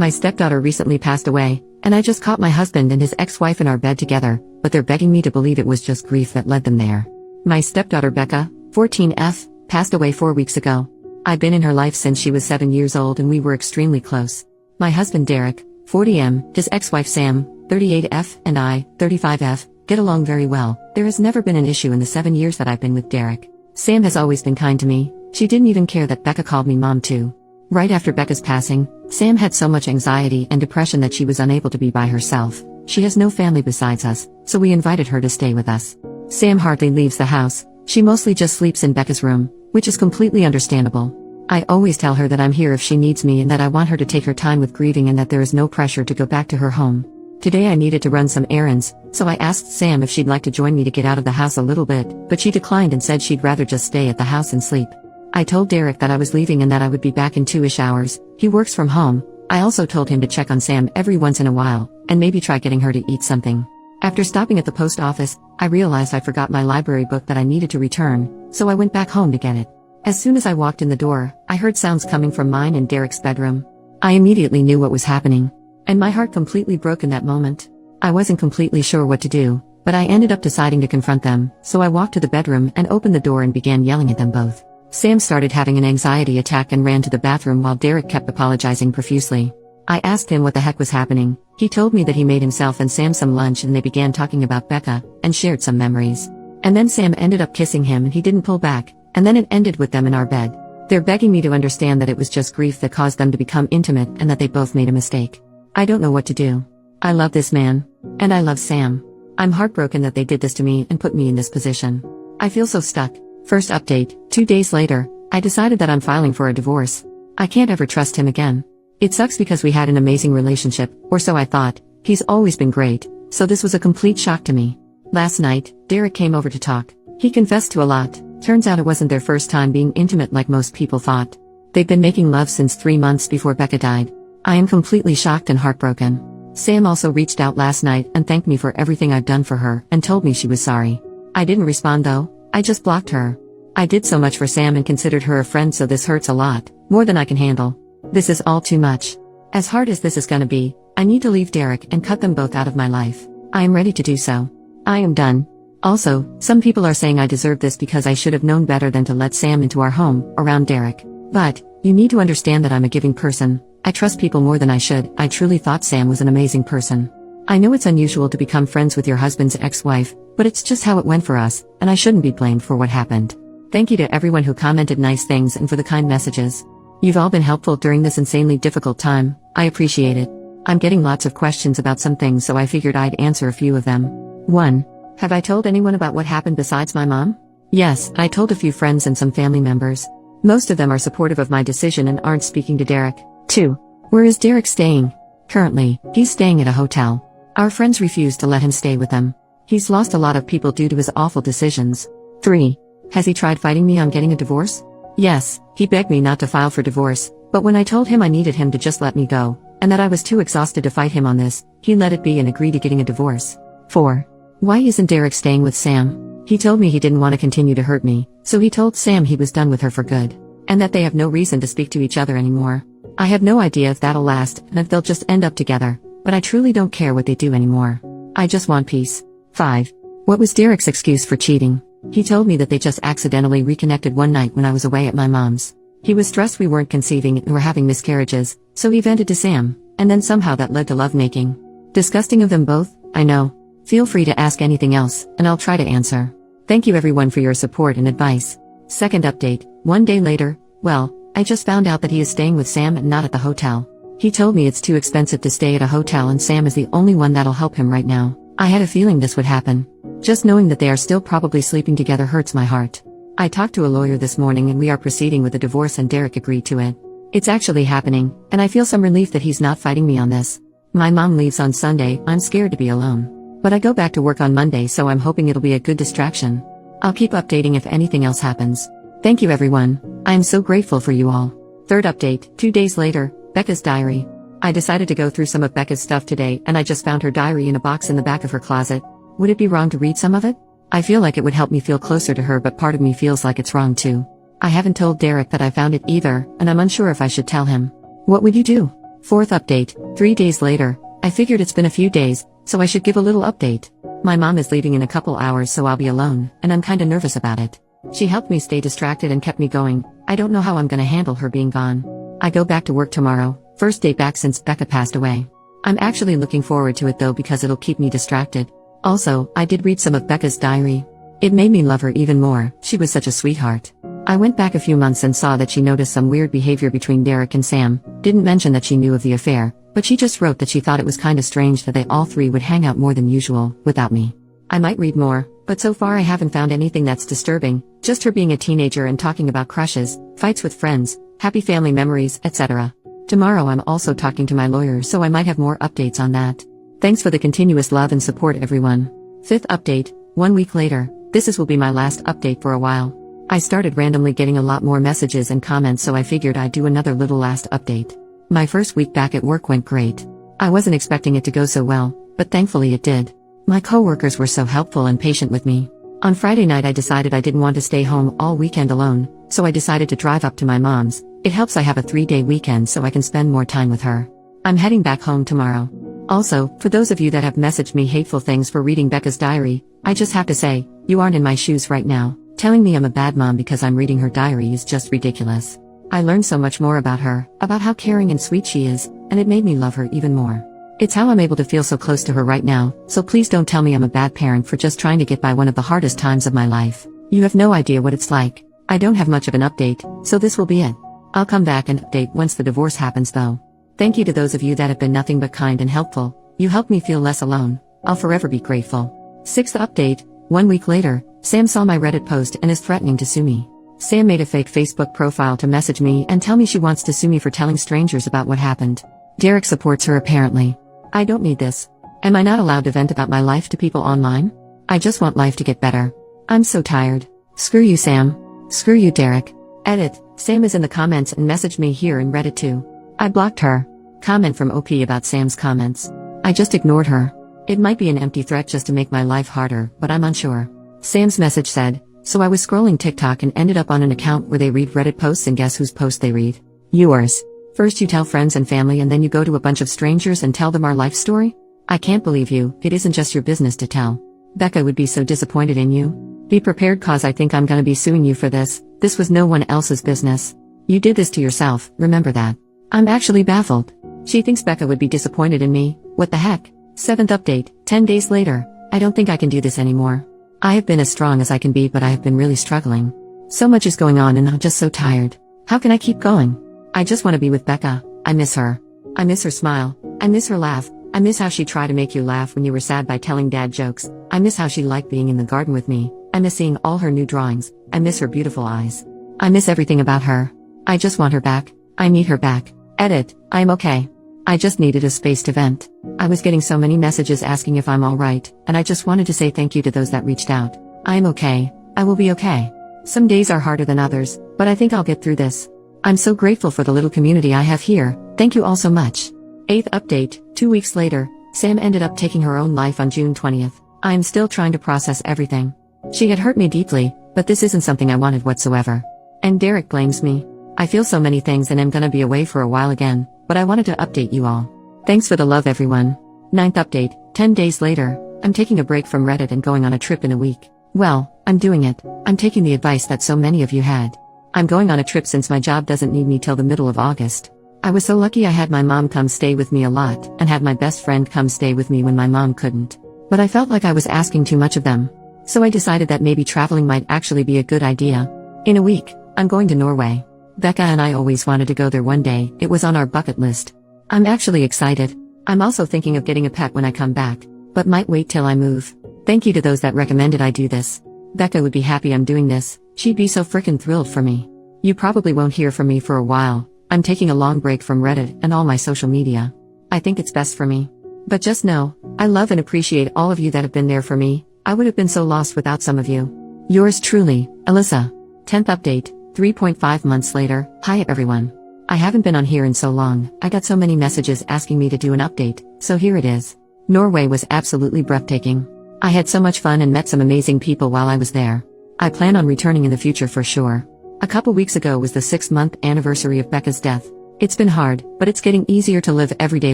My stepdaughter recently passed away, and I just caught my husband and his ex-wife in our bed together, but they're begging me to believe it was just grief that led them there. My stepdaughter Becca, 14F, passed away 4 weeks ago. I've been in her life since she was 7 years old and we were extremely close. My husband Derek, 40M, his ex-wife Sam, 38F, and I, 35F, get along very well. There has never been an issue in the 7 years that I've been with Derek. Sam has always been kind to me. She didn't even care that Becca called me mom too. Right after Becca's passing, Sam had so much anxiety and depression that she was unable to be by herself. She has no family besides us, so we invited her to stay with us. Sam hardly leaves the house. She mostly just sleeps in Becca's room, which is completely understandable. I always tell her that I'm here if she needs me and that I want her to take her time with grieving and that there is no pressure to go back to her home. Today I needed to run some errands, so I asked Sam if she'd like to join me to get out of the house a little bit, but she declined and said she'd rather just stay at the house and sleep. I told Derek that I was leaving and that I would be back in 2-ish hours. He works from home. I also told him to check on Sam every once in a while, and maybe try getting her to eat something. After stopping at the post office, I realized I forgot my library book that I needed to return, so I went back home to get it. As soon as I walked in the door, I heard sounds coming from mine and Derek's bedroom. I immediately knew what was happening, and my heart completely broke in that moment. I wasn't completely sure what to do, but I ended up deciding to confront them, so I walked to the bedroom and opened the door and began yelling at them both. Sam started having an anxiety attack and ran to the bathroom while Derek kept apologizing profusely. I asked him what the heck was happening. He told me that he made himself and Sam some lunch and they began talking about Becca, and shared some memories. And then Sam ended up kissing him and he didn't pull back, and then it ended with them in our bed. They're begging me to understand that it was just grief that caused them to become intimate and that they both made a mistake. I don't know what to do. I love this man. And I love Sam. I'm heartbroken that they did this to me and put me in this position. I feel so stuck. First update, 2 days later, I decided that I'm filing for a divorce. I can't ever trust him again. It sucks because we had an amazing relationship, or so I thought. He's always been great, so this was a complete shock to me. Last night, Derek came over to talk. He confessed to a lot. Turns out it wasn't their first time being intimate like most people thought. They've been making love since 3 months before Becca died. I am completely shocked and heartbroken. Sam also reached out last night and thanked me for everything I've done for her and told me she was sorry. I didn't respond though. I just blocked her. I did so much for Sam and considered her a friend, so this hurts a lot, more than I can handle. This is all too much. As hard as this is gonna be, I need to leave Derek and cut them both out of my life. I am ready to do so. I am done. Also, some people are saying I deserve this because I should have known better than to let Sam into our home, around Derek. But, you need to understand that I'm a giving person. I trust people more than I should. I truly thought Sam was an amazing person. I know it's unusual to become friends with your husband's ex-wife, but it's just how it went for us, and I shouldn't be blamed for what happened. Thank you to everyone who commented nice things and for the kind messages. You've all been helpful during this insanely difficult time. I appreciate it. I'm getting lots of questions about some things, so I figured I'd answer a few of them. 1. Have I told anyone about what happened besides my mom? Yes, I told a few friends and some family members. Most of them are supportive of my decision and aren't speaking to Derek. 2. Where is Derek staying? Currently, he's staying at a hotel. Our friends refuse to let him stay with them. He's lost a lot of people due to his awful decisions. 3. Has he tried fighting me on getting a divorce? Yes, he begged me not to file for divorce, but when I told him I needed him to just let me go, and that I was too exhausted to fight him on this, he let it be and agreed to getting a divorce. 4. Why isn't Derek staying with Sam? He told me he didn't want to continue to hurt me, so he told Sam he was done with her for good, and that they have no reason to speak to each other anymore. I have no idea if that'll last and if they'll just end up together, but I truly don't care what they do anymore. I just want peace. 5. What was Derek's excuse for cheating? He told me that they just accidentally reconnected one night when I was away at my mom's. He was stressed we weren't conceiving and were having miscarriages, so he vented to Sam, and then somehow that led to lovemaking. Disgusting of them both, I know. Feel free to ask anything else, and I'll try to answer. Thank you everyone for your support and advice. Second update, 1 day later, well, I just found out that he is staying with Sam and not at the hotel. He told me it's too expensive to stay at a hotel and Sam is the only one that'll help him right now. I had a feeling this would happen. Just knowing that they are still probably sleeping together hurts my heart. I talked to a lawyer this morning and we are proceeding with the divorce and Derek agreed to it. It's actually happening, and I feel some relief that he's not fighting me on this. My mom leaves on Sunday. I'm scared to be alone. But I go back to work on Monday, so I'm hoping it'll be a good distraction. I'll keep updating if anything else happens. Thank you everyone. I am so grateful for you all. Third update, 2 days later, Becca's diary. I decided to go through some of Becca's stuff today and I just found her diary in a box in the back of her closet. Would it be wrong to read some of it? I feel like it would help me feel closer to her, but part of me feels like it's wrong too. I haven't told Derek that I found it either, and I'm unsure if I should tell him. What would you do? 4th update, 3 days later. I figured it's been a few days, so I should give a little update. My mom is leaving in a couple hours, so I'll be alone, and I'm kinda nervous about it. She helped me stay distracted and kept me going. I don't know how I'm gonna handle her being gone. I go back to work tomorrow, first day back since Becca passed away. I'm actually looking forward to it though because it'll keep me distracted. Also, I did read some of Becca's diary. It made me love her even more. She was such a sweetheart. I went back a few months and saw that she noticed some weird behavior between Derek and Sam. Didn't mention that she knew of the affair, but she just wrote that she thought it was kinda strange that they all three would hang out more than usual, without me. I might read more, but so far I haven't found anything that's disturbing, just her being a teenager and talking about crushes, fights with friends, happy family memories, etc. Tomorrow I'm also talking to my lawyer, so I might have more updates on that. Thanks for the continuous love and support, everyone. 5th update, 1 week later. This will be my last update for a while. I started randomly getting a lot more messages and comments, so I figured I'd do another little last update. My first week back at work went great. I wasn't expecting it to go so well, but thankfully it did. My coworkers were so helpful and patient with me. On Friday night I decided I didn't want to stay home all weekend alone, so I decided to drive up to my mom's. It helps I have a 3-day weekend so I can spend more time with her. I'm heading back home tomorrow. Also, for those of you that have messaged me hateful things for reading Becca's diary, I just have to say, you aren't in my shoes right now. Telling me I'm a bad mom because I'm reading her diary is just ridiculous. I learned so much more about her, about how caring and sweet she is, and it made me love her even more. It's how I'm able to feel so close to her right now, so please don't tell me I'm a bad parent for just trying to get by one of the hardest times of my life. You have no idea what it's like. I don't have much of an update, so this will be it. I'll come back and update once the divorce happens though. Thank you to those of you that have been nothing but kind and helpful. You helped me feel less alone. I'll forever be grateful. 6th update, 1 week later. Sam saw my Reddit post and is threatening to sue me. Sam made a fake Facebook profile to message me and tell me she wants to sue me for telling strangers about what happened. Derek supports her apparently. I don't need this. Am I not allowed to vent about my life to people online? I just want life to get better. I'm so tired. Screw you, Sam. Screw you, Derek. Edit. Sam is in the comments and messaged me here in Reddit too. I blocked her. Comment from OP about Sam's comments. I just ignored her. It might be an empty threat just to make my life harder, but I'm unsure. Sam's message said, so I was scrolling TikTok and ended up on an account where they read Reddit posts, and guess whose post they read? Yours. First you tell friends and family and then you go to a bunch of strangers and tell them our life story? I can't believe you. It isn't just your business to tell. Becca would be so disappointed in you. Be prepared cause I think I'm gonna be suing you for this. This was no one else's business. You did this to yourself, remember that. I'm actually baffled. She thinks Becca would be disappointed in me. What the heck? 7th update, 10 days later. I don't think I can do this anymore. I have been as strong as I can be, but I have been really struggling. So much is going on and I'm just so tired. How can I keep going? I just want to be with Becca. I miss her. I miss her smile. I miss her laugh. I miss how she tried to make you laugh when you were sad by telling dad jokes. I miss how she liked being in the garden with me. I miss seeing all her new drawings. I miss her beautiful eyes. I miss everything about her. I just want her back. I need her back. Edit. I'm okay. I just needed a space to vent. I was getting so many messages asking if I'm alright, and I just wanted to say thank you to those that reached out. I'm okay. I will be okay. Some days are harder than others, but I think I'll get through this. I'm so grateful for the little community I have here. Thank you all so much. 8th update, 2 weeks later. Sam ended up taking her own life on June 20th. I am still trying to process everything. She had hurt me deeply, but this isn't something I wanted whatsoever. And Derek blames me. I feel so many things and I'm gonna be away for a while again, but I wanted to update you all. Thanks for the love, everyone. 9th update, 10 days later. I'm taking a break from Reddit and going on a trip in a week. Well, I'm doing it. I'm taking the advice that so many of you had. I'm going on a trip since my job doesn't need me till the middle of August. I was so lucky I had my mom come stay with me a lot, and had my best friend come stay with me when my mom couldn't. But I felt like I was asking too much of them. So I decided that maybe traveling might actually be a good idea. In a week, I'm going to Norway. Becca and I always wanted to go there one day. It was on our bucket list. I'm actually excited. I'm also thinking of getting a pet when I come back, but might wait till I move. Thank you to those that recommended I do this. Becca would be happy I'm doing this. She'd be so frickin' thrilled for me. You probably won't hear from me for a while. I'm taking a long break from Reddit and all my social media. I think it's best for me. But just know, I love and appreciate all of you that have been there for me. I would have been so lost without some of you. Yours truly, Alyssa. 10th update, 3.5 months later. Hi everyone. I haven't been on here in so long. I got so many messages asking me to do an update, so here it is. Norway was absolutely breathtaking. I had so much fun and met some amazing people while I was there. I plan on returning in the future for sure. A couple weeks ago was the 6-month anniversary of Becca's death. It's been hard, but it's getting easier to live everyday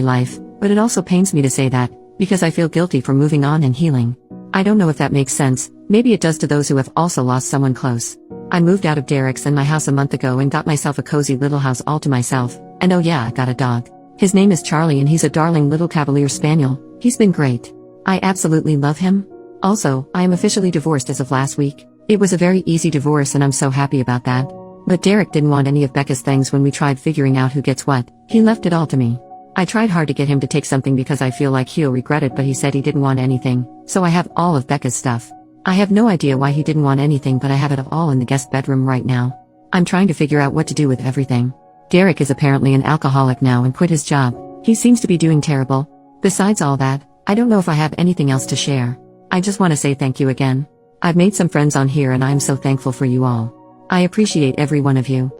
life, but it also pains me to say that, because I feel guilty for moving on and healing. I don't know if that makes sense, maybe it does to those who have also lost someone close. I moved out of Derek's and my house a month ago and got myself a cozy little house all to myself, and oh yeah, I got a dog. His name is Charlie and he's a darling little Cavalier Spaniel. He's been great. I absolutely love him. Also, I am officially divorced as of last week. It was a very easy divorce and I'm so happy about that. But Derek didn't want any of Becca's things when we tried figuring out who gets what. He left it all to me. I tried hard to get him to take something because I feel like he'll regret it, but he said he didn't want anything, so I have all of Becca's stuff. I have no idea why he didn't want anything, but I have it all in the guest bedroom right now. I'm trying to figure out what to do with everything. Derek is apparently an alcoholic now and quit his job. He seems to be doing terrible. Besides all that, I don't know if I have anything else to share. I just want to say thank you again. I've made some friends on here and I am so thankful for you all. I appreciate every one of you.